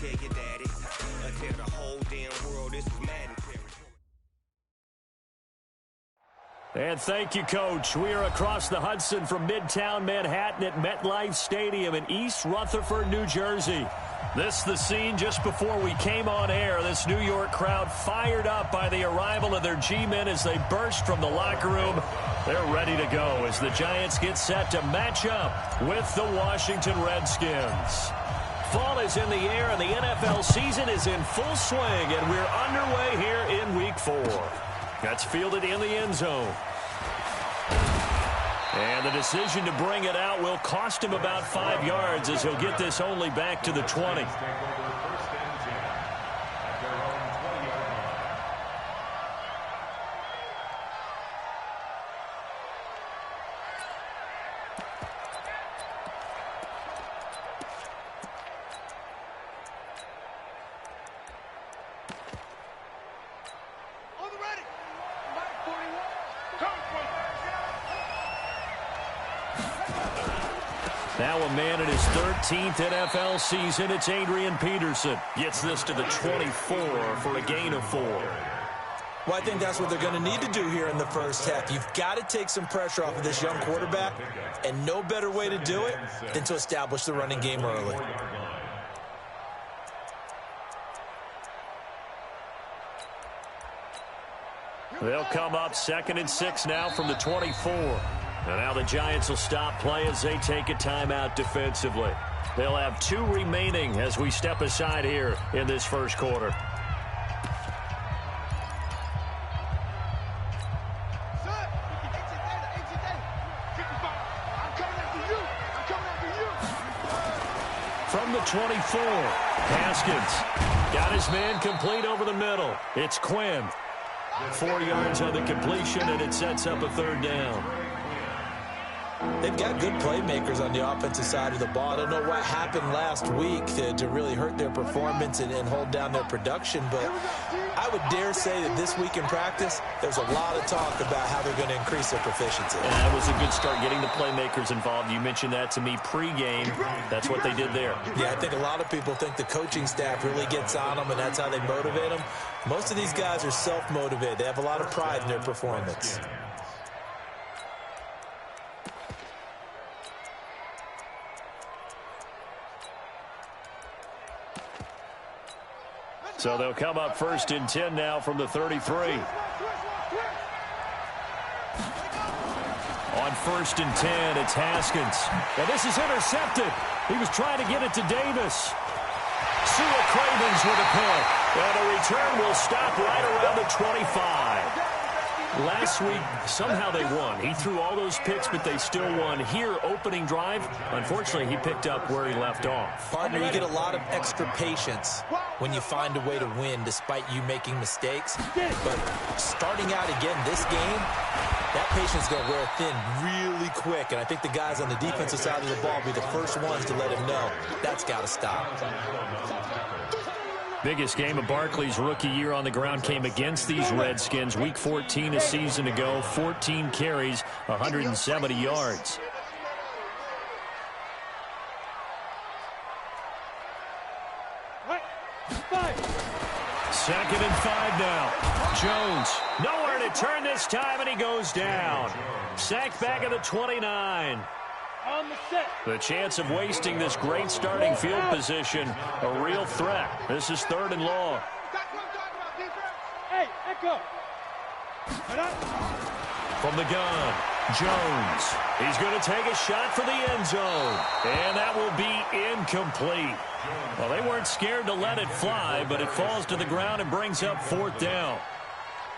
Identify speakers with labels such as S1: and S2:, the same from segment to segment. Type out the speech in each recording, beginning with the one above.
S1: tell your daddy. Tell the whole damn world this is Madden territory.
S2: And thank you, Coach. We are across the Hudson from Midtown Manhattan at MetLife Stadium in East Rutherford, New Jersey. This is the scene just before we came on air. This New York crowd fired up by the arrival of their G-men as they burst from the locker room. They're ready to go as the Giants get set to match up with the Washington Redskins. Fall is in the air, and the NFL season is in full swing, and we're underway here in Week 4. That's fielded in the end zone. And the decision to bring it out will cost him about 5 yards as he'll get this only back to the 20. Now a man in his 13th NFL season, it's Adrian Peterson. Gets this to the 24 for a gain of 4.
S3: Well, I think that's what they're going to need to do here in the first half. You've got to take some pressure off of this young quarterback, and no better way to do it than to establish the running game early.
S2: They'll come up 2nd and 6 now from the 24. And now the Giants will stop play as they take a timeout defensively. They'll have 2 remaining as we step aside here in this first quarter. From the 24, Haskins got his man complete over the middle. It's Quinn. 4 yards on the completion, and it sets up a 3rd down.
S3: They've got good playmakers on the offensive side of the ball. I don't know what happened last week to really hurt their performance and hold down their production, but I would dare say that this week in practice, there's a lot of talk about how they're going to increase their proficiency.
S2: And that was a good start, getting the playmakers involved. You mentioned that to me pregame. That's what they did there.
S3: Yeah, I think a lot of people think the coaching staff really gets on them, and that's how they motivate them. Most of these guys are self-motivated. They have a lot of pride in their performance.
S2: So they'll come up 1st and 10 now from the 33. On 1st and 10, it's Haskins. Well, this is intercepted. He was trying to get it to Davis. Sua Cravens with a pick. And a return will stop right around the 25. Last week, somehow they won. He threw all those picks, but they still won. Here, opening drive, unfortunately, he picked up where he left off.
S3: Partner, you get a lot of extra patience when you find a way to win despite you making mistakes. But starting out again this game, that patience is going to wear thin really quick. And I think the guys on the defensive side of the ball will be the first ones to let him know that's got to stop.
S2: Biggest game of Barkley's rookie year on the ground came against these Redskins. Week 14 a season ago, 14 carries, 170 yards. Second and 5 now. Jones, nowhere to turn this time, and he goes down. Sacked back at the 29. The chance of wasting this great starting field position, a real threat. This is 3rd and long.
S4: Hey, echo.
S2: From the gun, Jones. He's going to take a shot for the end zone. And that will be incomplete. Well, they weren't scared to let it fly, but it falls to the ground and brings up 4th down.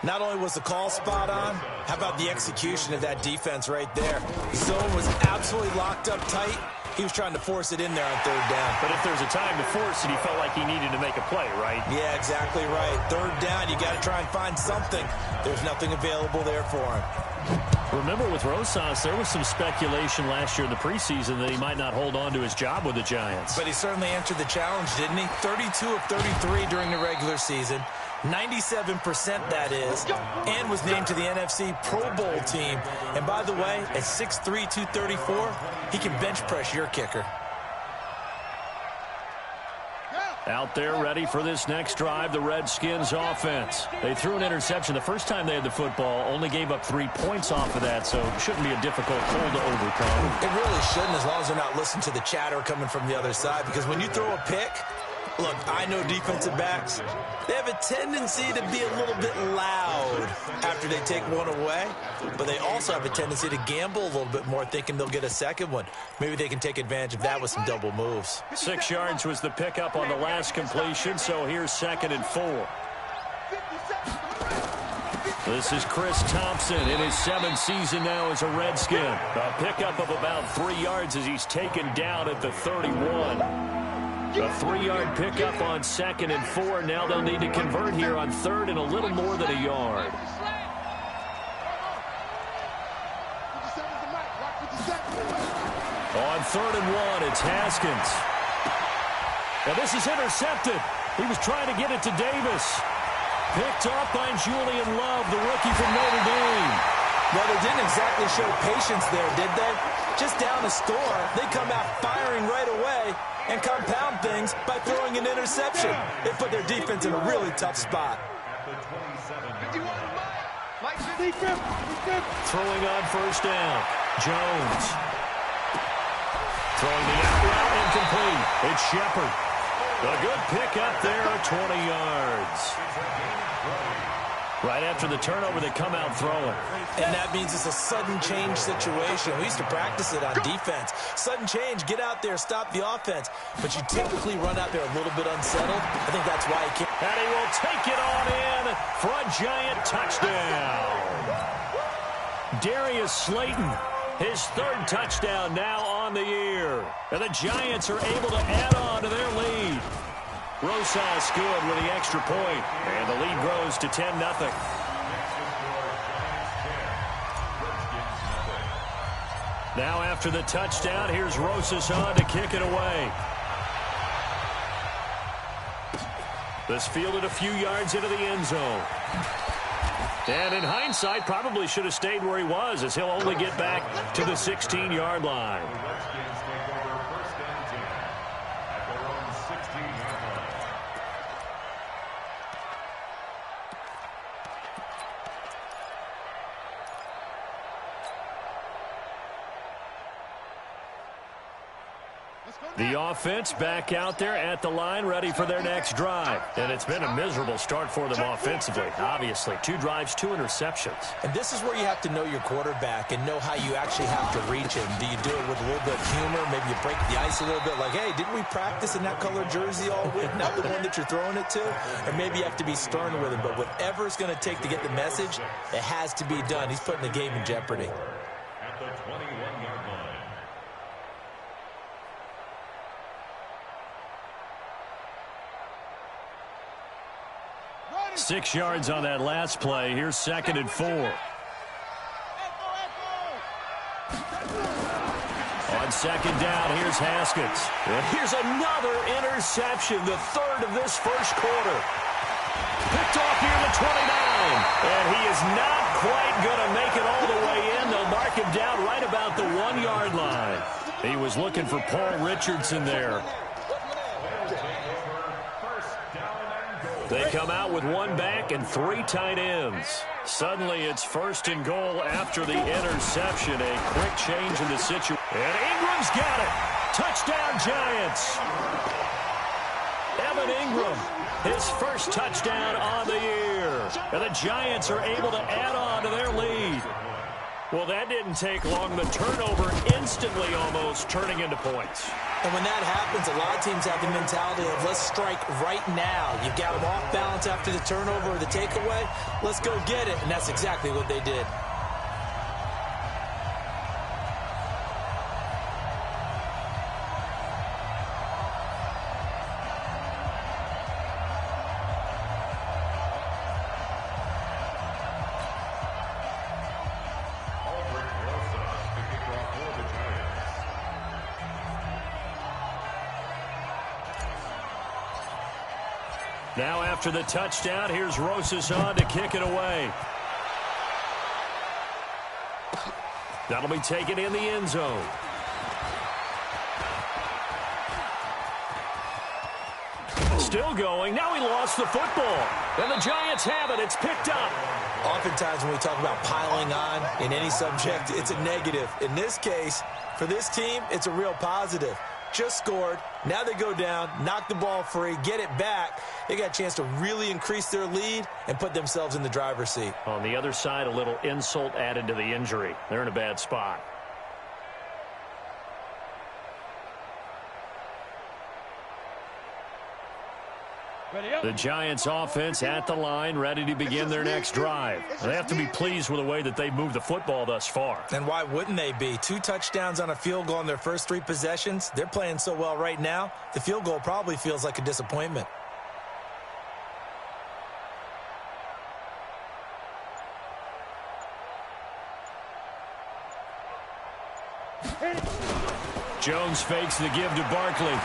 S3: Not only was the call spot on, how about the execution of that defense right there? Zone was absolutely locked up tight. He was trying to force it in there on 3rd down.
S2: But if there's a time to force it, he felt like he needed to make a play, right?
S3: Yeah, exactly right. 3rd down, you got to try and find something. There's nothing available there for him.
S2: Remember, with Rosas, there was some speculation last year in the preseason that he might not hold on to his job with the Giants.
S3: But he certainly answered the challenge, didn't he? 32 of 33 during the regular season. 97% that is, and was named to the NFC Pro Bowl team. And by the way, at 6'3", 234, he can bench press your kicker.
S2: Out there ready for this next drive, the Redskins offense. They threw an interception the first time they had the football, only gave up 3 points off of that, so it shouldn't be a difficult hole to overcome.
S3: It really shouldn't, as long as they're not listening to the chatter coming from the other side, because when you throw a pick, look, I know defensive backs, they have a tendency to be a little bit loud after they take one away, but they also have a tendency to gamble a little bit more, thinking they'll get a second one. Maybe they can take advantage of that with some double moves.
S2: 6 yards was the pickup on the last completion, so here's 2nd and 4. This is Chris Thompson in his 7th season now as a Redskin. A pickup of about 3 yards as he's taken down at the 31. A 3-yard pickup on 2nd and 4. Now they'll need to convert here on 3rd and a little more than a yard. On 3rd and 1, it's Haskins. Now this is intercepted. He was trying to get it to Davis. Picked off by Julian Love, the rookie from Notre Dame.
S3: Well, they didn't exactly show patience there, did they? Just down a score, they come out firing right away and compound things by throwing an interception. They put their defense in a really tough spot.
S2: Throwing on 1st down, Jones. Throwing the out route incomplete. It's Shepard. A good pick up there at 20 yards. Right after the turnover, they come out throwing.
S3: And that means it's a sudden change situation. We used to practice it on defense. Sudden change, get out there, stop the offense. But you typically run out there a little bit unsettled. I think that's why he can't.
S2: And he will take it on in for a giant touchdown. Darius Slayton, his 3rd touchdown now on the year. And the Giants are able to add on to their lead. Rosas good with the extra point, and the lead grows to 10-0. Now after the touchdown, here's Rosas on to kick it away. This fielded a few yards into the end zone. And in hindsight, probably should have stayed where he was, as he'll only get back to the 16-yard line. The offense back out there at the line, ready for their next drive. And it's been a miserable start for them offensively, obviously. 2 drives, 2 interceptions.
S3: And this is where you have to know your quarterback and know how you actually have to reach him. Do you do it with a little bit of humor? Maybe you break the ice a little bit, like, hey, didn't we practice in that color jersey all week? Not the one that you're throwing it to? Or maybe you have to be stern with him. But whatever it's going to take to get the message, it has to be done. He's putting the game in jeopardy.
S4: At the 21-yard line.
S2: 6 yards on that last play. Here's 2nd and 4. On 2nd down, here's Haskins. And here's another interception, the 3rd of this first quarter. Picked off here at the 29. And he is not quite going to make it all the way in. They'll mark him down right about the 1-yard line. He was looking for Paul Richardson there. They come out with 1 back and 3 tight ends. Suddenly it's 1st and goal after the interception. A quick change in the situation. And Ingram's got it. Touchdown, Giants. Evan Ingram, his 1st touchdown on the year. And the Giants are able to add on to their lead. Well, that didn't take long. The turnover instantly almost turning into points.
S3: And when that happens, a lot of teams have the mentality of let's strike right now. You've got them off balance after the turnover or the takeaway. Let's go get it. And that's exactly what they did.
S2: Now after the touchdown, here's Rosas on to kick it away. That'll be taken in the end zone. Still going. Now he lost the football. And the Giants have it. It's picked up.
S3: Oftentimes when we talk about piling on in any subject, it's a negative. In this case, for this team, it's a real positive. Just scored. Now they go down, knock the ball free, get it back. They got a chance to really increase their lead and put themselves in the driver's seat.
S2: On the other side, a little insult added to the injury. They're in a bad spot. The Giants offense at the line, ready to begin their next drive. They have to be pleased with the way that they've moved the football thus far.
S3: And why wouldn't they be? 2 touchdowns on a field goal in their first 3 possessions. They're playing so well right now, the field goal probably feels like a disappointment.
S2: Jones fakes the give to Barkley.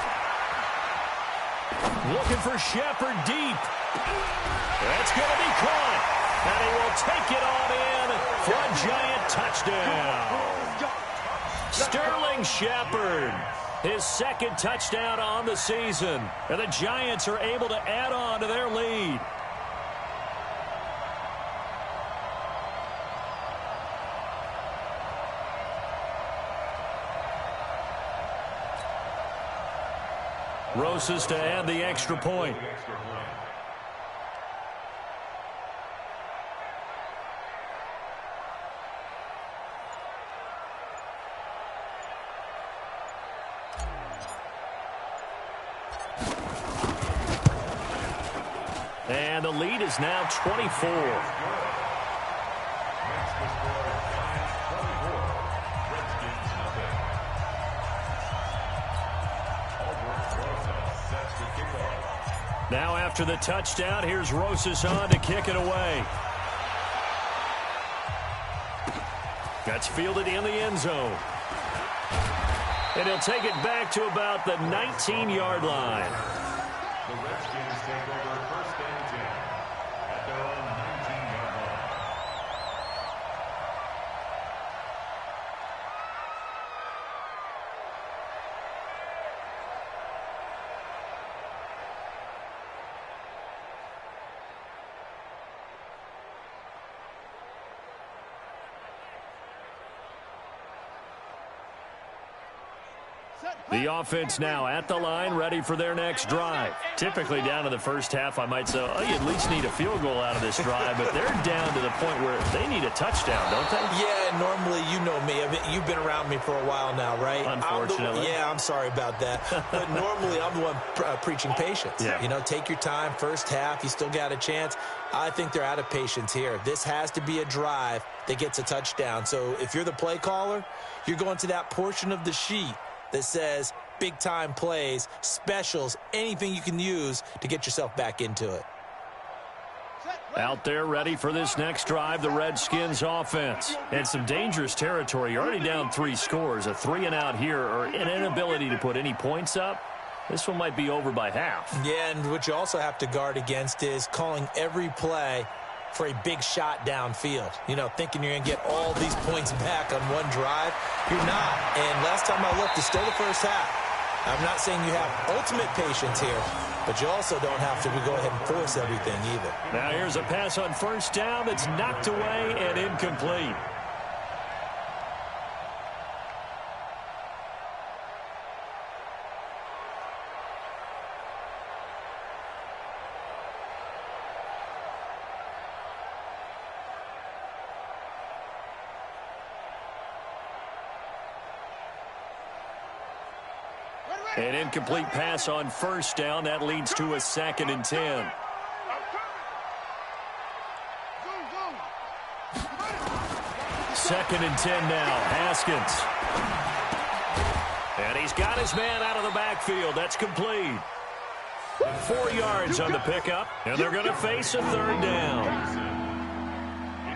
S2: Looking for Shepard deep. That's going to be caught. And he will take it on in for a Giant touchdown. Sterling Shepard, his 2nd touchdown on the season. And the Giants are able to add on to their lead. Rosas to add the extra point. And the lead is now 24. Now after the touchdown, here's Rosas on to kick it away. That's fielded in the end zone. And he'll take it back to about the 19-yard line.
S4: The Redskins take over 1st and 10 at their own 19-yard line.
S2: The offense now at the line, ready for their next drive. Typically down to the first half, I might say, oh, you at least need a field goal out of this drive, but they're down to the point where they need a touchdown, don't they?
S3: Yeah, normally, you know me. I mean, you've been around me for a while now, right?
S2: Unfortunately.
S3: I'm sorry about that. But normally, I'm the one preaching patience.
S2: Yeah.
S3: You know, take your time. First half, you still got a chance. I think they're out of patience here. This has to be a drive that gets a touchdown. So if you're the play caller, you're going to that portion of the sheet that says big-time plays, specials, anything you can use to get yourself back into it.
S2: Out there ready for this next drive, the Redskins offense. And some dangerous territory. You're already down 3 scores. A 3-and-out here or an inability to put any points up. This one might be over by half.
S3: Yeah, and what you also have to guard against is calling every play for a big shot downfield. You know, thinking you're going to get all these points back on one drive. You're not. And last time I looked, it's still the first half. I'm not saying you have ultimate patience here, but you also don't have to go ahead and force everything either.
S2: Now here's a pass on first down that's knocked away and incomplete. An incomplete pass on first down. That leads to a 2nd and 10. Second and 10 now. Haskins. And he's got his man out of the backfield. That's complete. 4 yards on the pickup. And they're going to face a 3rd down.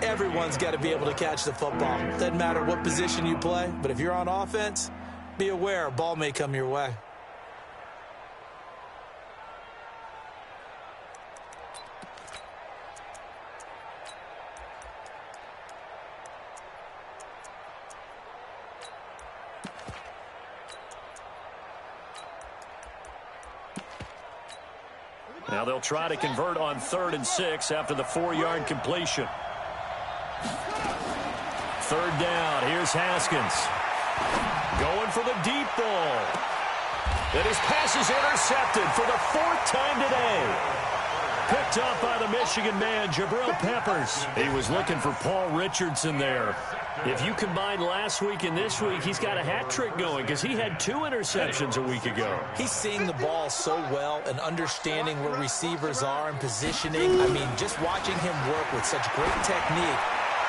S3: Everyone's got to be able to catch the football. Doesn't matter what position you play, but if you're on offense, be aware a ball may come your way.
S2: Now they'll try to convert on 3rd and 6 after the 4-yard completion. 3rd down. Here's Haskins. Going for the deep ball. And his pass is intercepted for the 4th time today. Picked up by the Michigan man, Jabril Peppers. He was looking for Paul Richardson there. If you combine last week and this week, he's got a hat trick going because he had 2 interceptions a week ago.
S3: He's seeing the ball so well and understanding where receivers are and positioning. I mean, just watching him work with such great technique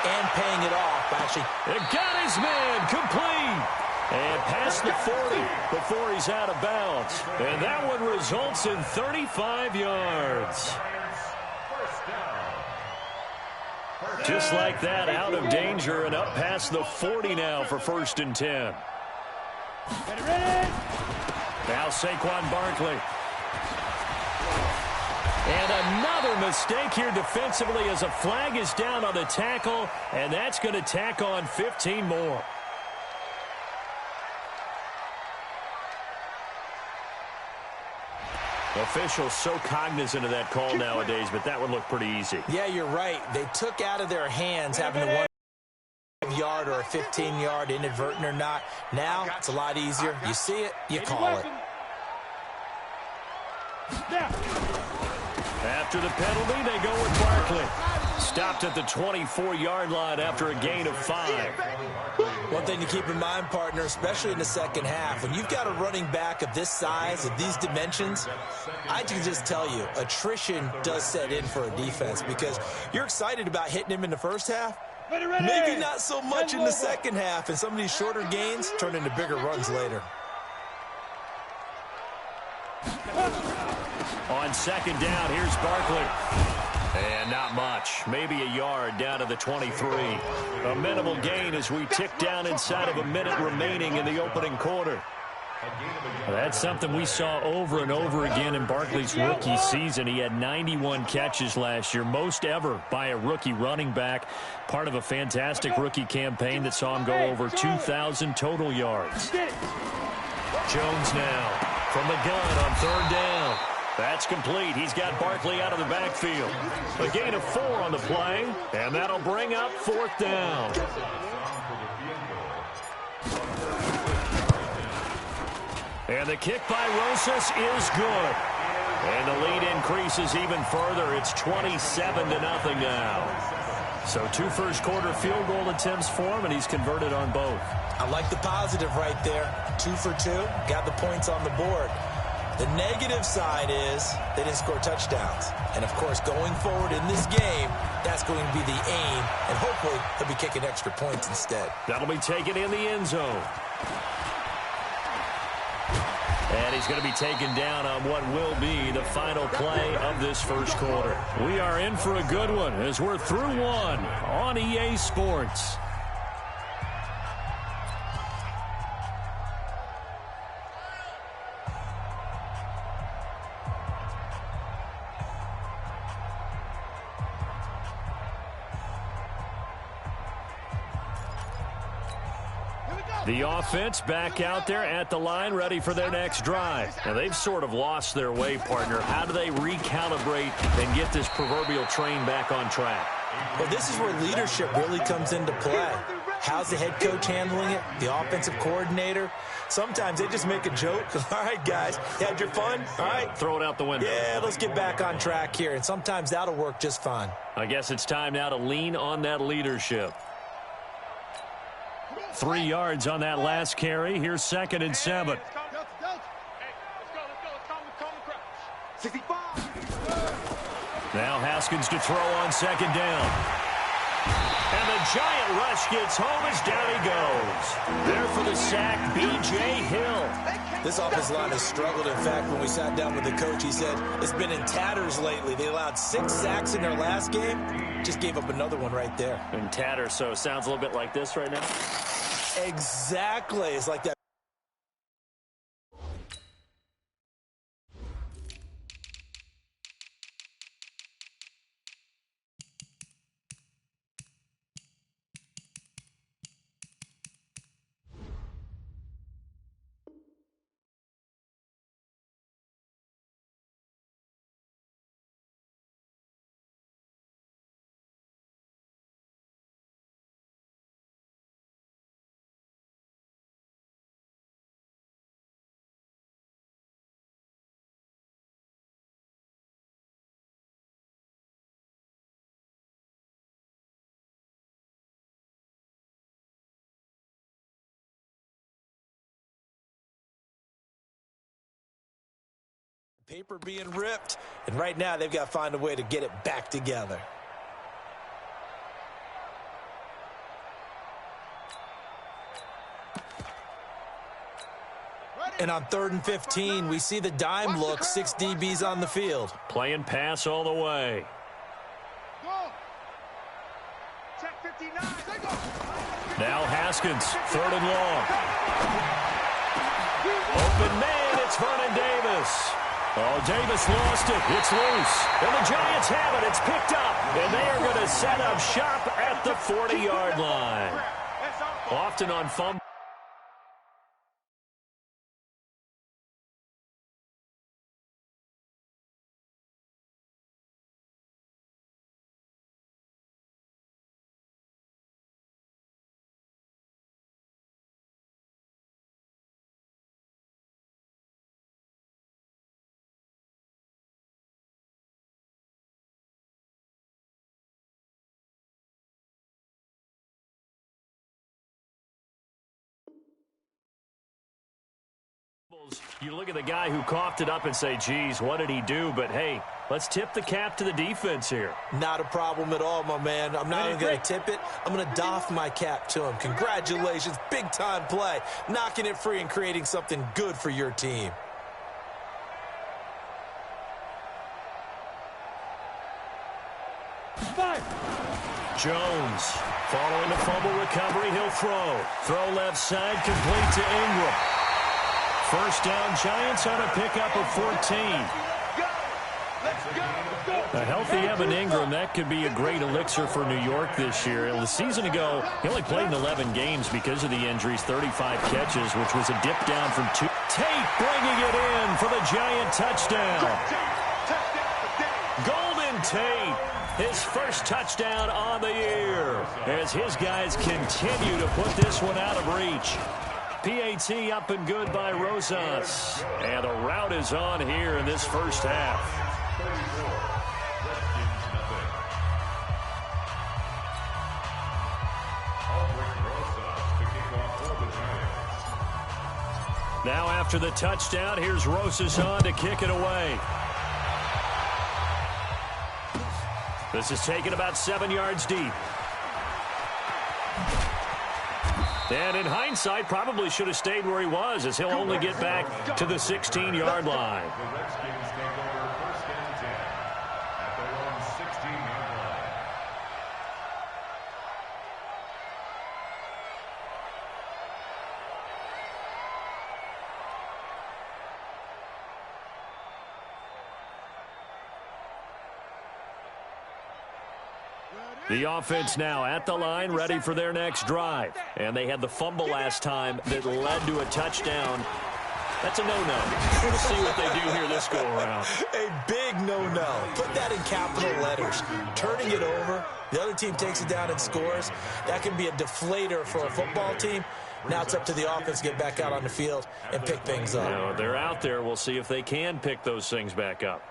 S3: and paying it off. Actually,
S2: it got his man complete. And past the 40 before he's out of bounds. And that one results in 35 yards. Just like that, out of danger and up past the 40 now for 1st and 10. Now Saquon Barkley. And another mistake here defensively as a flag is down on the tackle, and that's going to tack on 15 more. Officials so cognizant of that call nowadays, but that would look pretty easy.
S3: Yeah, you're right. They took out of their hands having to 1-yard or a 15-yard, inadvertent or not. Now it's a lot easier. You see it, you call it.
S2: After the penalty, they go with Barkley. Stopped at the 24-yard line after a gain of 5.
S3: One thing to keep in mind, partner, especially in the second half, when you've got a running back of this size, of these dimensions, I can just tell you, attrition does set in for a defense because you're excited about hitting him in the first half. Maybe not so much in the second half, and some of these shorter gains turn into bigger runs later.
S2: On 2nd down, here's Barkley. And not much. Maybe a yard down to the 23. A minimal gain as we tick down inside of a minute remaining in the opening quarter. That's something we saw over and over again in Barkley's rookie season. He had 91 catches last year, most ever by a rookie running back. Part of a fantastic rookie campaign that saw him go over 2,000 total yards. Jones now from the gun on 3rd down. That's complete. He's got Barkley out of the backfield. A gain of 4 on the play, and that'll bring up 4th down. And the kick by Rosas is good. And the lead increases even further. It's 27-0 now. So 2 first-quarter field goal attempts for him, and he's converted on both.
S3: I like the positive right there. 2 for 2. Got the points on the board. The negative side is they didn't score touchdowns. And, of course, going forward in this game, that's going to be the aim. And hopefully he'll be kicking extra points instead.
S2: That'll be taken in the end zone. And he's going to be taken down on what will be the final play of this first quarter. We are in for a good one as we're through 1 on EA Sports. The offense back out there at the line, ready for their next drive. Now, they've sort of lost their way, partner. How do they recalibrate and get this proverbial train back on track?
S3: Well, this is where leadership really comes into play. How's the head coach handling it? The offensive coordinator? Sometimes they just make a joke. All right, guys, you had your fun? All right.
S2: Throw it out the window.
S3: Yeah, let's get back on track here. And sometimes that'll work just fine.
S2: I guess it's time now to lean on that leadership. 3 yards on that last carry. Here's 2nd and 7. Now Haskins to throw on 2nd down. And the giant rush gets home as down he goes. There for the sack, B.J. Hill.
S3: This offensive line has struggled. In fact, when we sat down with the coach, he said it's been in tatters lately. They allowed 6 sacks in their last game. Just gave up another one right there.
S2: In tatters, so it sounds a little bit like this right now.
S3: Exactly. It's like that. paper being ripped, and right now they've got to find a way to get it back together. And on 3rd and 15, we see the dime look, 6 DBs on the field.
S2: Playing pass all the way. Now Haskins, 3rd and long. Open man, it's Vernon Davis. Oh, Davis lost it. It's loose. And the Giants have it. It's picked up. And they are going to set up shop at the 40-yard line. Often on fumble. You look at the guy who coughed it up and say, geez, what did he do? But, hey, let's tip the cap to the defense here.
S3: Not a problem at all, my man. I'm not even going to tip it. I'm going to doff my cap to him. Congratulations. Big-time play. Knocking it free and creating something good for your team.
S2: Jones, following the fumble recovery, he'll throw. Throw left side, complete to Ingram. First down, Giants on a pickup of 14. A healthy Evan Ingram, that could be a great elixir for New York this year. A season ago, he only played in 11 games because of the injuries, 35 catches, which was a dip down from 2. Tate bringing it in for the Giant touchdown. Golden Tate, his first touchdown on the year, as his guys continue to put this one out of reach. PAT up and good by Rosas. And a rout is on here in this first half. Now after the touchdown, here's Rosas on to kick it away. This is taken about 7 yards deep. And in hindsight, probably should have stayed where he was, as he'll only get back to the 16-yard line.
S4: The Redskins take over 1st and 10 at their own 16-yard line.
S2: The offense now at the line, ready for their next drive. And they had the fumble last time that led to a touchdown. That's a no-no. We'll see what they do here this go-around.
S3: A big no-no. Put that in capital letters. Turning it over, the other team takes it down and scores. That can be a deflator for a football team. Now it's up to the offense to get back out on the field and pick things up.
S2: No, they're out there. We'll see if they can pick those things back up.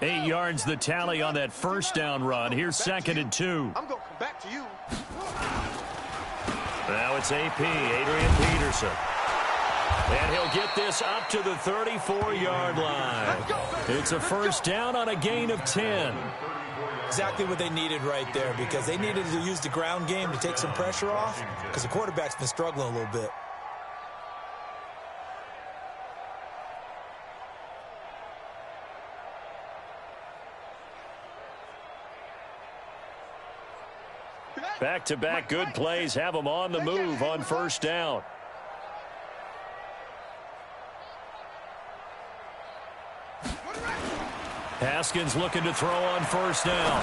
S2: Eight yards the tally on that first down run. Here's 2nd and 2.
S5: I'm going to come back to you.
S2: Now it's AP, Adrian Peterson. And he'll get this up to the 34-yard line. It's a first down on a gain of 10.
S3: Exactly what they needed right there, because they needed to use the ground game to take some pressure off, because the quarterback's been struggling a little bit.
S2: Back-to-back good plays have them on the move on first down. Haskins looking to throw on first down.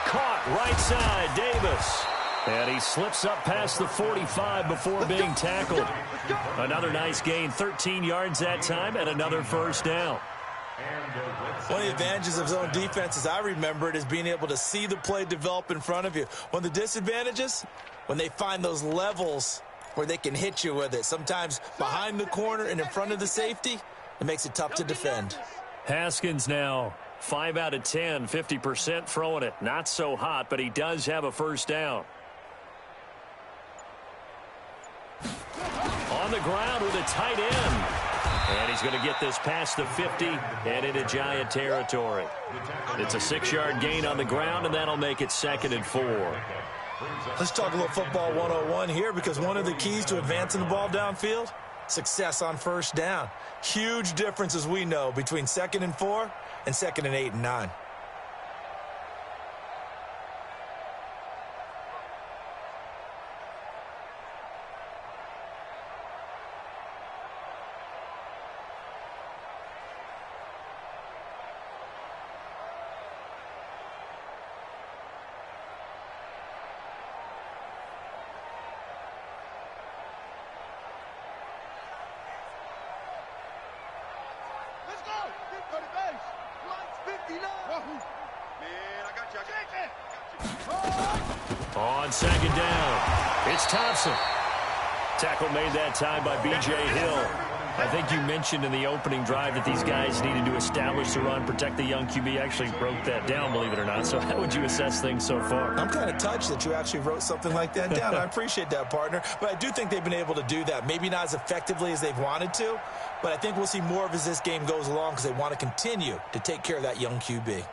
S2: Caught right side, Davis. And he slips up past the 45 before being tackled. Another nice gain, 13 yards that time, and another first down.
S3: One of the advantages of zone defense, as I remember it, is being able to see the play develop in front of you. One of the disadvantages, when they find those levels where they can hit you with it, sometimes behind the corner and in front of the safety, it makes it tough to defend.
S2: Haskins now 5 out of 10, 50% throwing it. Not so hot, but he does have a first down. On the ground with a tight end. And he's going to get this past the 50 and into Giant territory. It's a 6-yard gain on the ground, and that'll make it 2nd and 4.
S3: Let's talk a little football 101 here, because one of the keys to advancing the ball downfield, success on first down. Huge difference, as we know, between 2nd and 4 and 2nd and 8 and 9.
S2: On 2nd down, it's Thompson. Tackle made that time by B.J. Hill. I think you mentioned in the opening drive that these guys needed to establish the run, protect the young QB. Actually wrote that down, believe it or not. So how would you assess things so far?
S3: I'm kind of touched that you actually wrote something like that down. I appreciate that, partner. But I do think they've been able to do that. Maybe not as effectively as they've wanted to, but I think we'll see more of as this game goes along, because they want to continue to take care of that young QB.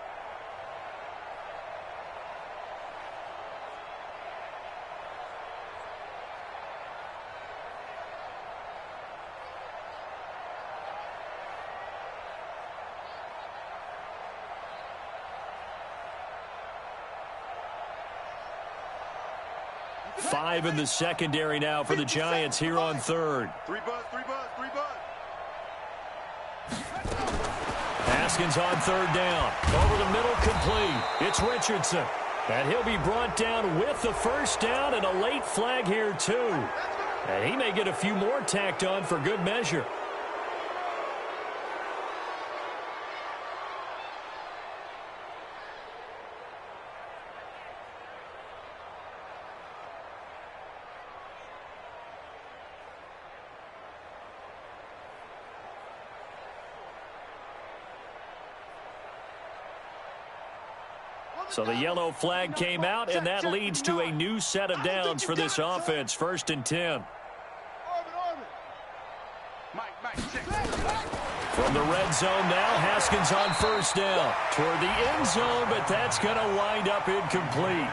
S2: Five in the secondary now for the Giants here on 3rd.
S4: Three buzz.
S2: Haskins on 3rd down. Over the middle, complete. It's Richardson. And he'll be brought down with the first down, and a late flag here too. And he may get a few more tacked on for good measure. So the yellow flag came out, and that leads to a new set of downs for this offense. 1st and 10. From the red zone now, Haskins on 1st down. Toward the end zone, but that's going to wind up incomplete.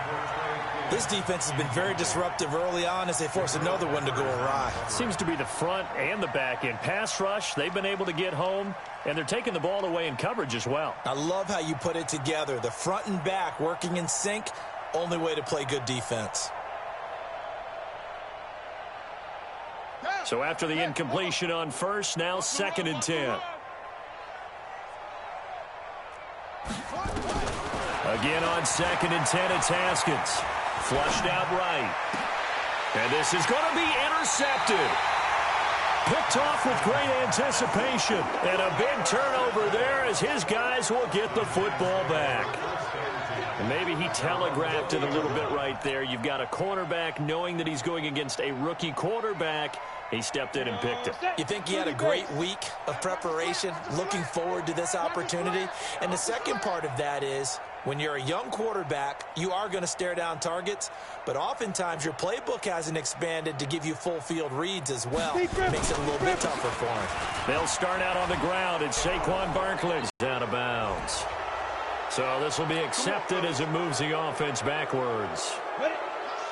S3: This defense has been very disruptive early on as they force another one to go awry.
S2: Seems to be the front and the back end. Pass rush, they've been able to get home, and they're taking the ball away in coverage as well.
S3: I love how you put it together. The front and back working in sync, only way to play good defense.
S2: So after the incompletion on 1st, now 2nd and 10. Again on 2nd and 10, it's Haskins. Flushed out right. And this is going to be intercepted. Picked off with great anticipation. And a big turnover there as his guys will get the football back. And maybe he telegraphed it a little bit right there. You've got a cornerback knowing that he's going against a rookie quarterback. He stepped in and picked it.
S3: You think he had a great week of preparation, looking forward to this opportunity? And the second part of that is, when you're a young quarterback, you are going to stare down targets, but oftentimes your playbook hasn't expanded to give you full field reads as well. It makes it a little bit tougher for him.
S2: They'll start out on the ground, and Saquon Barkley's out of bounds. So this will be accepted as it moves the offense backwards.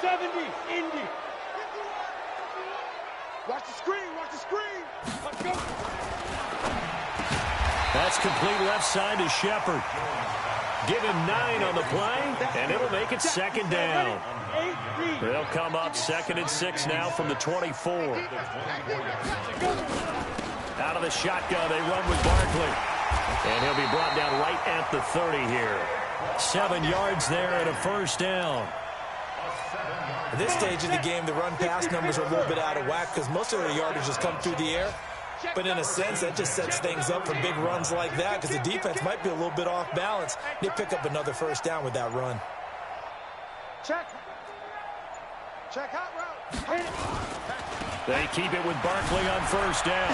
S5: 70, Indy. Watch the screen, watch the screen. Let's go.
S2: That's complete left side to Shepard. Give him 9 on the play, and it'll make it 2nd down. They'll come up 2nd and 6 now from the 24. Out of the shotgun, they run with Barkley. And he'll be brought down right at the 30 here. 7 yards there and a first down.
S3: At this stage of the game, the run-pass numbers are a little bit out of whack because most of their yardage has come through the air. But in a sense, that just sets things up for big runs like that because the defense might be a little bit off balance. They pick up another first down with that run.
S5: Check. Check out route.
S2: They keep it with Barkley on first down.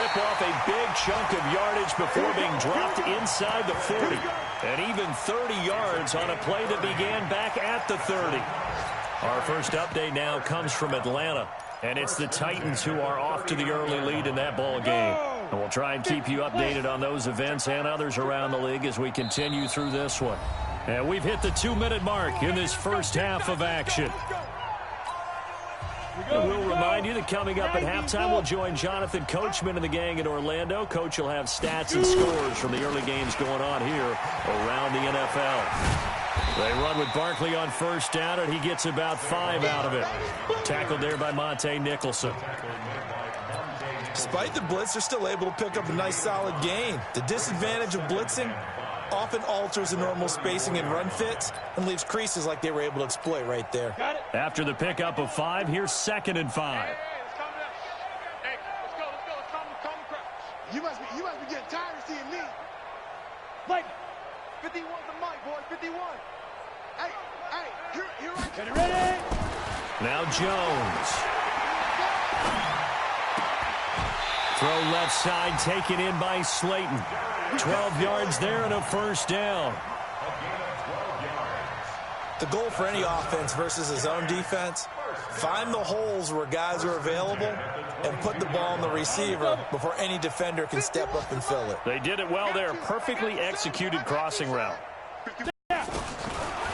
S2: rip off a big chunk of yardage before being dropped inside the 40. And even 30 yards on a play that began back at the 30. Our first update now comes from Atlanta. And it's the Titans who are off to the early lead in that ball game. And we'll try and keep you updated on those events and others around the league as we continue through this one. And we've hit the 2-minute mark in this first half of action. And we'll remind you that coming up at halftime, we'll join Jonathan Coachman and the gang in Orlando. Coach will have stats and scores from the early games going on here around the NFL. They run with Barkley on first down, and he gets about 5 out of it. Tackled there by Monte Nicholson.
S3: Despite the blitz, they're still able to pick up a nice solid gain. The disadvantage of blitzing often alters the normal spacing and run fits and leaves creases like they were able to exploit right there.
S2: After the pickup of 5, here's 2nd and 5.
S5: Hey, let's go. Let's calm the crowd. You must be getting tired of seeing me. Like, 51's the mic, boy. 51. Hey, here I come. Ready?
S2: Now Jones. Throw left side, taken in by Slayton. 12 yards there and a first down.
S3: The goal for any offense versus his own defense, find the holes where guys are available and put the ball on the receiver before any defender can step up and fill it.
S2: They did it well there. Perfectly executed crossing route.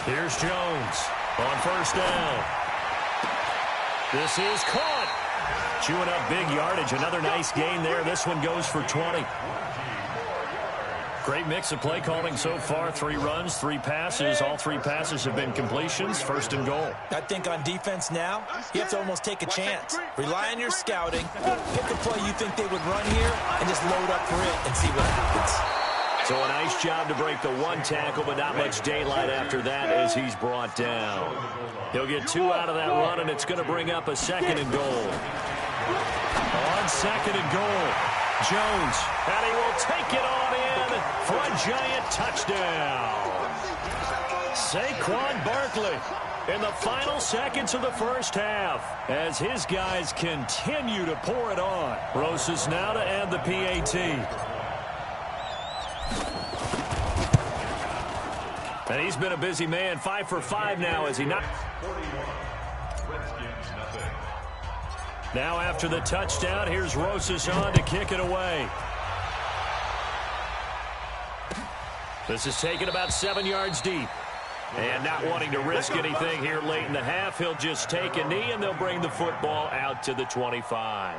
S2: Here's Jones on first down. This is caught. Chewing up big yardage. Another nice gain there. This one goes for 20. Great mix of play calling so far. 3 runs, 3 passes. All 3 passes have been completions. 1st and goal.
S3: I think on defense now, you have to almost take a chance. Rely on your scouting. Pick a play you think they would run here and just load up for it and see what happens.
S2: So a nice job to break the 1 tackle, but not much daylight after that as he's brought down. He'll get 2 out of that run, and it's going to bring up a 2nd and goal. On 2nd and goal, Jones, and he will take it on in for a giant touchdown. Saquon Barkley in the final seconds of the first half as his guys continue to pour it on. Rosas now to add the PAT. And he's been a busy man. 5 for 5 now as he not. Now after the touchdown, here's Rosas on to kick it away. This is taken about 7 yards deep. And not wanting to risk anything here late in the half, he'll just take a knee and they'll bring the football out to the 25.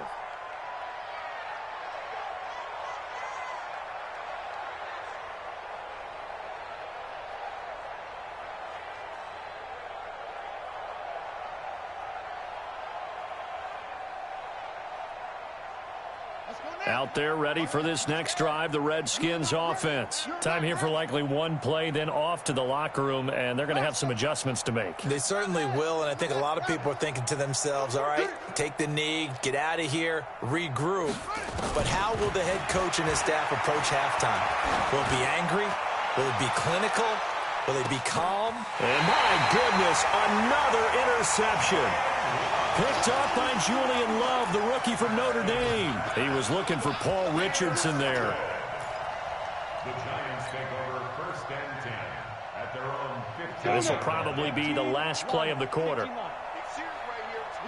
S2: Out there ready for this next drive, the Redskins offense. Time here for likely 1 play, then off to the locker room, and they're going to have some adjustments to make.
S3: They certainly will, and I think a lot of people are thinking to themselves, all right, take the knee, get out of here, regroup. But how will the head coach and his staff approach halftime? Will it be angry? Will it be clinical? Will it be calm?
S2: And my goodness, another interception. Picked up by Julian Love, the rookie from Notre Dame. He was looking for Paul Richardson there.
S4: The Giants take over 1st and 10 at their own 15.
S2: This will probably be the last play of the quarter.
S5: We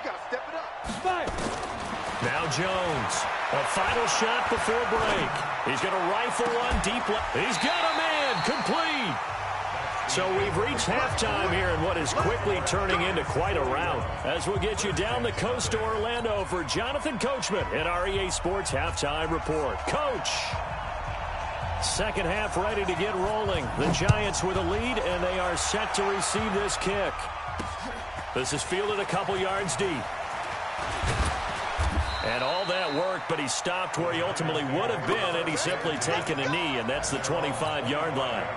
S5: got to step it up.
S2: Now Jones, a final shot before break. He's going to rifle one deep left. He's got a man, complete. So we've reached halftime here in what is quickly turning into quite a rout. As we'll get you down the coast to Orlando for Jonathan Coachman in our EA Sports Halftime Report. Coach, second half ready to get rolling. The Giants with a lead, and they are set to receive this kick. This is fielded a couple yards deep. And all that work, but he stopped where he ultimately would have been, and he's simply taken a knee, and that's the 25-yard line.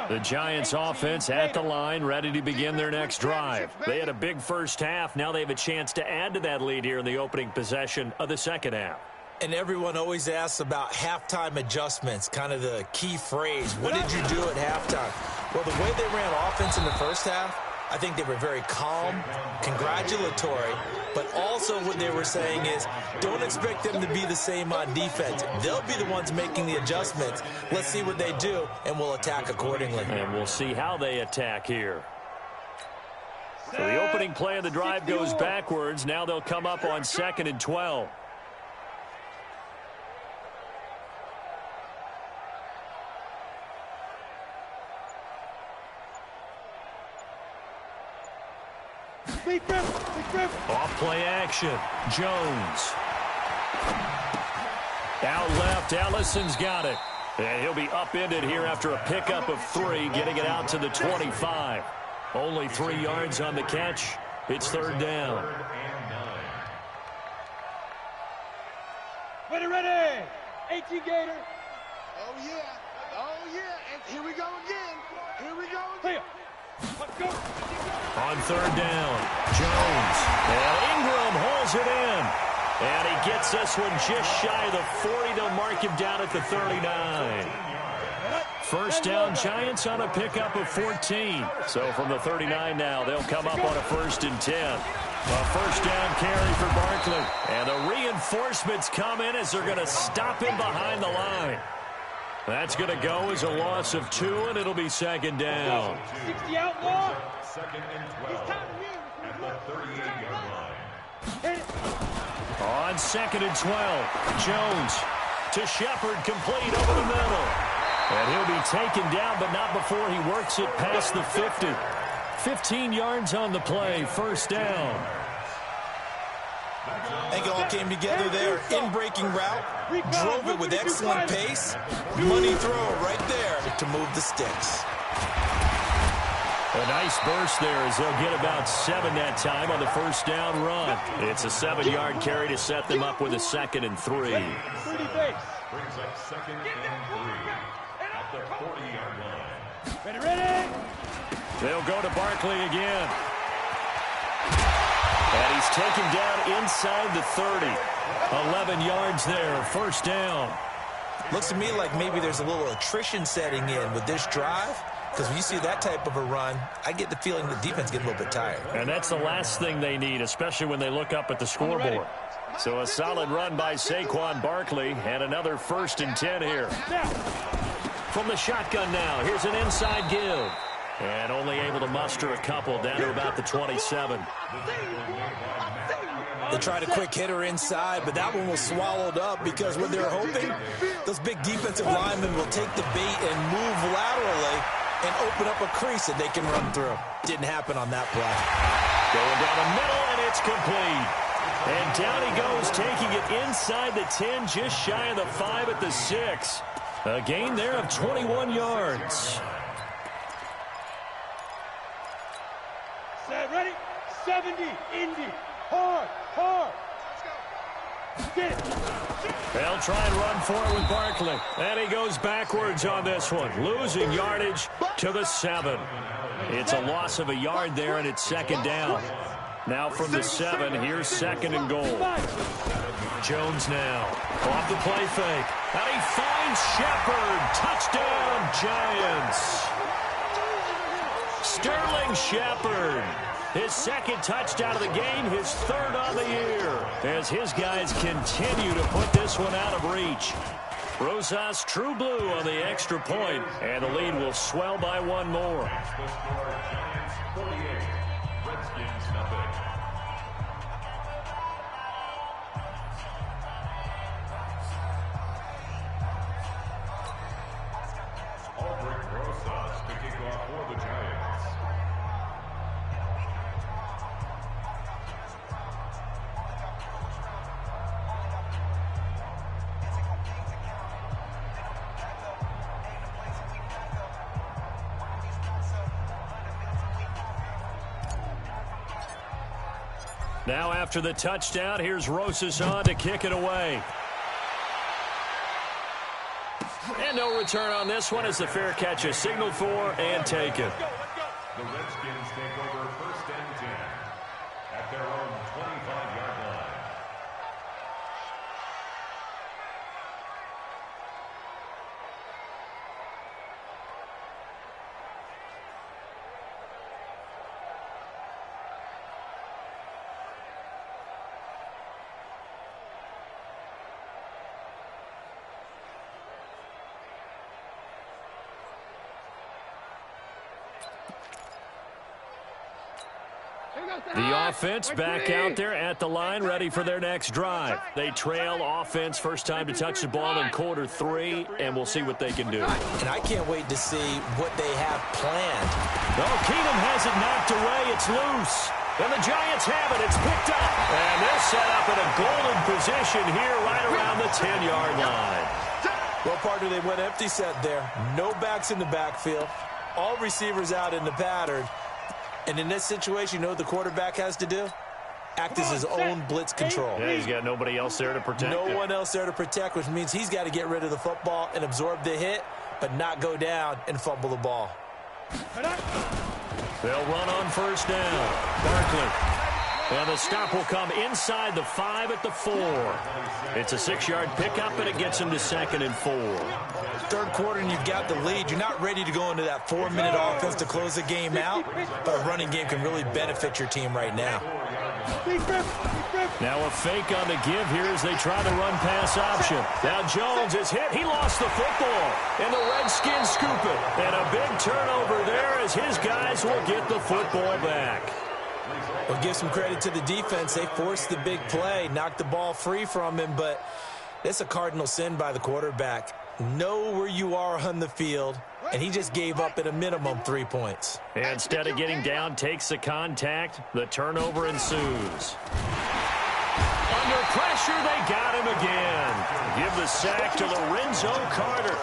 S2: The Giants offense at the line, ready to begin their next drive. They had a big first half. Now they have a chance to add to that lead here in the opening possession of the second half.
S3: And everyone always asks about halftime adjustments, kind of the key phrase. What did you do at halftime? Well, the way they ran offense in the first half, I think they were very calm, congratulatory, but also what they were saying is don't expect them to be the same on defense. They'll be the ones making the adjustments. Let's see what they do, and we'll attack accordingly.
S2: And we'll see how they attack here. So the opening play of the drive goes backwards. Now they'll come up on 2nd and 12. Off play action. Jones. Out left. Ellison's got it. And he'll be upended here after a pickup of 3, getting it out to the 25. Only 3 yards on the catch. It's 3rd down.
S5: Ready. 18 Gator. Oh, yeah. And here we go again. Let's go.
S2: On 3rd down, Jones. And Ingram holds it in. And he gets this one just shy of the 40. They'll mark him down at the 39. First down, Giants on a pickup of 14. So from the 39 now, they'll come up on a 1st and 10. A first down carry for Barkley. And the reinforcements come in as they're going to stop him behind the line. That's going to go as a loss of 2, and it'll be 2nd down.
S5: 60 outlaw.
S4: 2nd and 12 at the 38-yard line.
S2: On 2nd and 12, Jones to Shepard, complete over the middle. And he'll be taken down, but not before he works it past the 50. 15 yards on the play, 1st down.
S3: I think it all came together there. In-breaking route, drove it with excellent pace. Money throw right there to move the sticks.
S2: A nice burst there as they'll get about 7 that time on the first down run. It's a 7-yard carry to set them up with a 2nd and 3.
S4: Brings up 2nd and 3 at the 40-yard line.
S5: Ready.
S2: They'll go to Barkley again. And he's taken down inside the 30. 11 yards there, 1st down.
S3: Looks to me like maybe there's a little attrition setting in with this drive. Because when you see that type of a run, I get the feeling the defense gets a little bit tired.
S2: And that's the last thing they need, especially when they look up at the scoreboard. So a solid run by Saquon Barkley and another 1st and 10 here. From the shotgun now, here's an inside give. And only able to muster a couple down to about the 27.
S3: They tried a quick hitter inside, but that one was swallowed up because what they're hoping, those big defensive linemen will take the bait and move laterally and open up a crease that they can run through. Didn't happen on that play.
S2: Going down the middle, and it's complete. And down he goes, taking it inside the 10, just shy of the 5 at the 6. A gain there of 21 yards.
S5: Set, ready? 70, Indy. Hard. Get it.
S2: They'll try and run for it with Barkley. And he goes backwards on this one, losing yardage to the 7. It's a loss of a yard there, and it's 2nd down. Now from the 7, here's 2nd and goal. Jones now off the play fake. And he finds Shepard. Touchdown, Giants. Sterling Shepard. His 2nd touchdown of the game, his 3rd on the year, as his guys continue to put this one out of reach. Rosas true blue on the extra point, and the lead will swell by 1 more.
S4: Giants 48, Redskins nothing. Aldrich Rosas to kick off for the Giants.
S2: Now after the touchdown, here's Rosas on to kick it away. And no return on this one as the fair catch is signaled for and taken.
S4: The Redskins take over 1st and 10 at their own 25-yard line.
S2: The offense back out there at the line, ready for their next drive. They trail offense, first time to touch the ball in quarter 3, and we'll see what they can do.
S3: And I can't wait to see what they have planned.
S2: Oh, Keenum has it knocked away. It's loose. And the Giants have it. It's picked up. And they're set up in a golden position here right around the 10-yard line.
S3: Well, partner, they went empty set there. No backs in the backfield. All receivers out in the pattern. And in this situation, you know what the quarterback has to do? Act as his own blitz control.
S2: Yeah, he's got nobody else there to protect.
S3: No one else there to protect, which means he's got to get rid of the football and absorb the hit, but not go down and fumble the ball.
S2: They'll run on first down. Barkley. And the stop will come inside the 5 at the 4. It's a 6-yard pickup, and it gets him to 2nd and 4.
S3: Third quarter, and you've got the lead. You're not ready to go into that 4-minute offense to close the game out, but a running game can really benefit your team right now.
S2: Now a fake on the give here as they try the run-pass option. Now Jones is hit. He lost the football, and the Redskins scoop it. And a big turnover there as his guys will get the football back.
S3: We'll give some credit to the defense. They forced the big play, knocked the ball free from him, but it's a cardinal sin by the quarterback. Know where you are on the field, and he just gave up at a minimum 3 points.
S2: Instead of getting down, takes the contact. The turnover ensues. Under pressure, they got him again. Give the sack to Lorenzo Carter.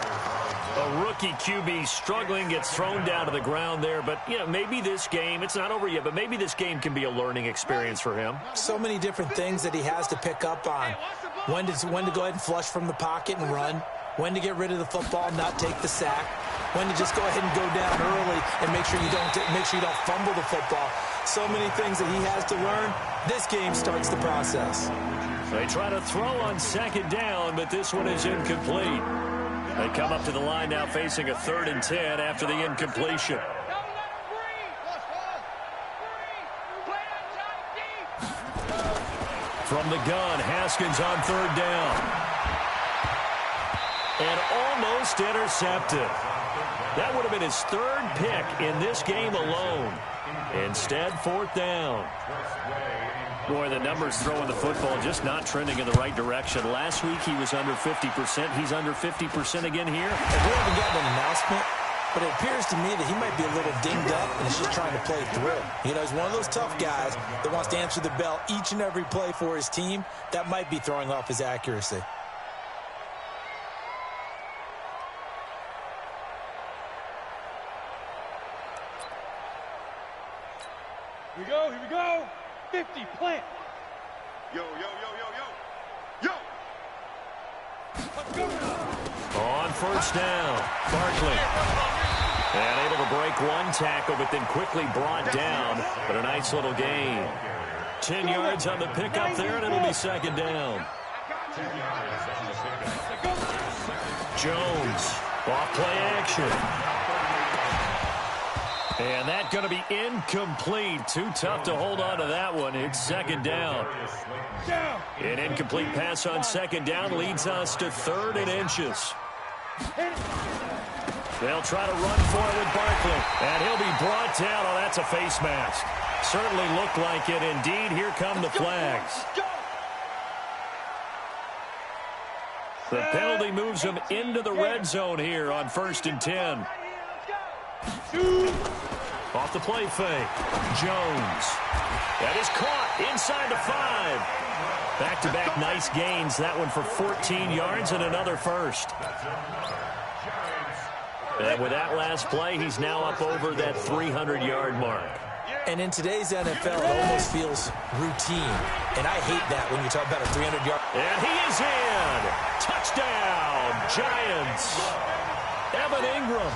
S2: A rookie QB struggling, gets thrown down to the ground there. But, you know, maybe this game, it's not over yet, but maybe this game can be a learning experience for him.
S3: So many different things that he has to pick up on. When to go ahead and flush from the pocket and run. When to get rid of the football, not take the sack. When to just go ahead and go down early and make sure you don't fumble the football. So many things that he has to learn. This game starts the process.
S2: They try to throw on 2nd down, but this one is incomplete. They come up to the line now facing a 3rd and 10 after the incompletion. From the gun, Haskins on 3rd down. And almost intercepted. That would have been his 3rd pick in this game alone. Instead, 4th down. Boy, the numbers throwing the football just not trending in the right direction. Last week he was under 50%. He's under 50% again here.
S3: And we haven't gotten an announcement, but it appears to me that he might be a little dinged up and is just trying to play through. You know, he's one of those tough guys that wants to answer the bell each and every play for his team. That might be throwing off his accuracy.
S5: Here we go. 50, plant. Yo. Let's go.
S2: On first down, Barkley. And able to break one tackle, but then quickly brought down. But a nice little gain. 10 yards on the pickup there, and it'll be 2nd down. Jones, off play action. And that's going to be incomplete. Too tough to hold on to that one. It's 2nd down. An incomplete pass on 2nd down leads us to 3rd and inches. They'll try to run for it with Barkley. And he'll be brought down. Oh, that's a face mask. Certainly looked like it. Indeed, here come the flags. The penalty moves him into the red zone here on 1st and 10. Off the play fake. Jones. That is caught inside the 5. Back-to-back nice gains. That one for 14 yards and another first. And with that last play, he's now up over that 300-yard mark.
S3: And in today's NFL, it almost feels routine. And I hate that when you talk about a 300-yard.
S2: And he is in. Touchdown, Giants. Evan Ingram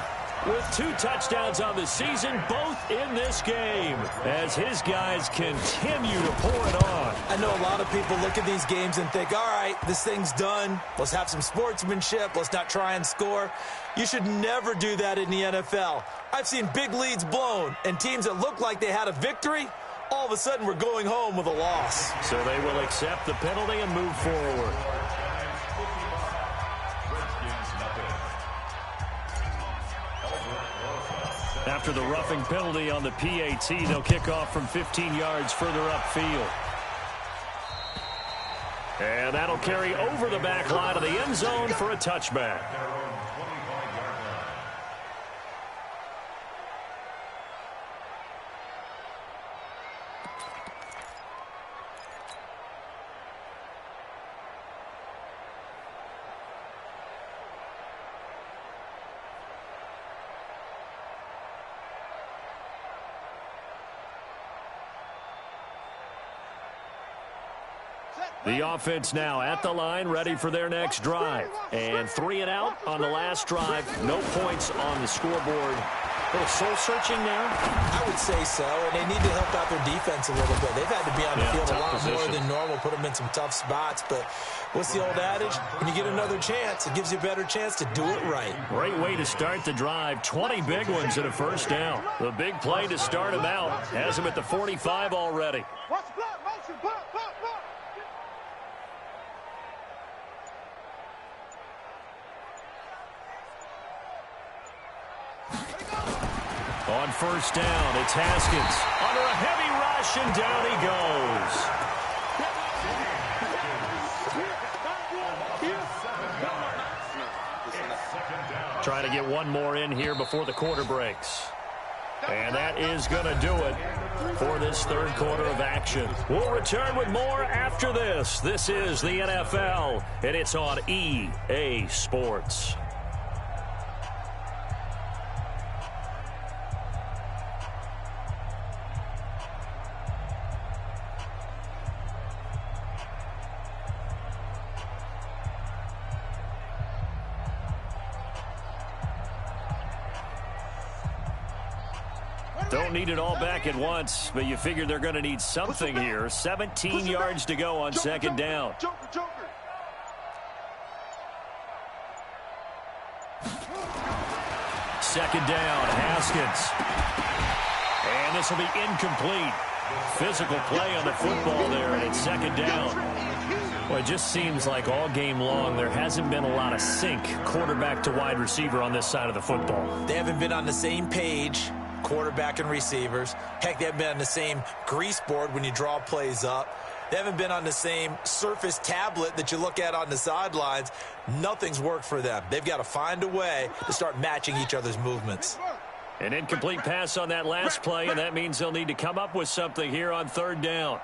S2: with 2 touchdowns on the season, both in this game, as his guys continue to pour it on.
S3: I know a lot of people look at these games and think, all right, this thing's done. Let's have some sportsmanship. Let's not try and score. You should never do that in the NFL. I've seen big leads blown, and teams that look like they had a victory, all of a sudden we're going home with a loss.
S2: So they will accept the penalty and move forward. After the roughing penalty on the PAT, they'll kick off from 15 yards further upfield. And that'll carry over the back line of the end zone for a touchback. The offense now at the line, ready for their next drive. And 3 and out on the last drive. No points on the scoreboard. A little soul-searching now?
S3: I would say so, and they need to help out their defense a little bit. They've had to be on the field a lot more than normal, put them in some tough spots. But what's the old adage? When you get another chance, it gives you a better chance to do it right.
S2: Great way to start the drive. 20 big ones and a first down. The big play to start him out. Has him at the 45 already.
S5: Watch block, motion, block, block, block.
S2: On first down, it's Haskins. Under a heavy rush, and down he goes. Trying to get one more in here before the quarter breaks. And that is going to do it for this third quarter of action. We'll return with more after this. This is the NFL, and it's on EA Sports. Don't need it all back at once, but you figure they're going to need something here. 17 yards to go on second down. Second down, Haskins. And this will be incomplete. Physical play on the football there, and it's second down. Well, it just seems like all game long there hasn't been a lot of sync quarterback to wide receiver on this side of the football.
S3: They haven't been on the same page, quarterback and receivers. Heck, they haven't been on the same grease board when you draw plays up. They haven't been on the same surface tablet that you look at on the sidelines. Nothing's worked for them. They've got to find a way to start matching each other's movements.
S2: An incomplete pass on that last play, and that means they'll need to come up with something here on third down.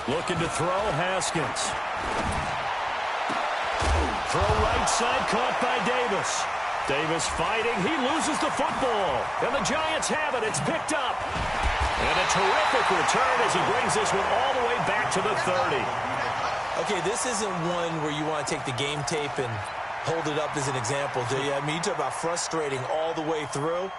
S2: Looking to throw, Haskins. Throw right side, caught by Davis. Davis fighting. He loses the football. And the Giants have it. It's picked up. And a terrific return as he brings this one all the way back to the 30.
S3: Okay, this isn't one where you want to take the game tape and hold it up as an example, do you? I mean, you talk about frustrating all the way through.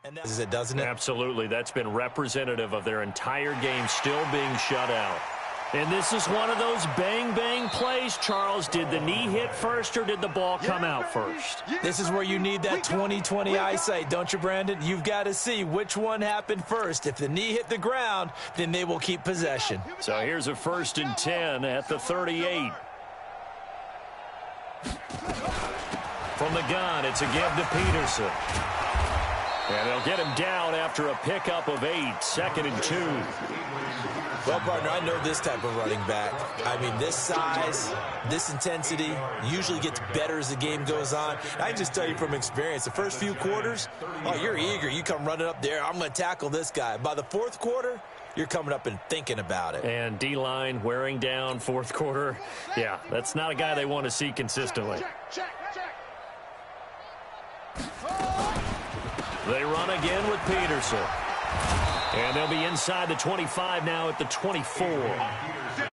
S3: And that's it, doesn't it?
S2: Absolutely. That's been representative of their entire game still being shut out. And this is one of those bang-bang plays, Charles. Did the knee hit first or did the ball come out first?
S3: This is where you need that 20/20 eyesight, don't you, Brandon? You've got to see which one happened first. If the knee hit the ground, then they will keep possession.
S2: So here's a 1st and 10 at the 38. From the gun, it's a give to Peterson. And they'll get him down after a pickup of 8, 2nd and 2.
S3: Well, partner, I know this type of running back. I mean, this size, this intensity usually gets better as the game goes on. I can just tell you from experience, the first few quarters, oh, you're eager. You come running up there, I'm going to tackle this guy. By the 4th quarter, you're coming up and thinking about it.
S2: And D-line wearing down 4th quarter. Yeah, that's not a guy they want to see consistently. They run again with Peterson. And they'll be inside the 25 now at the 24.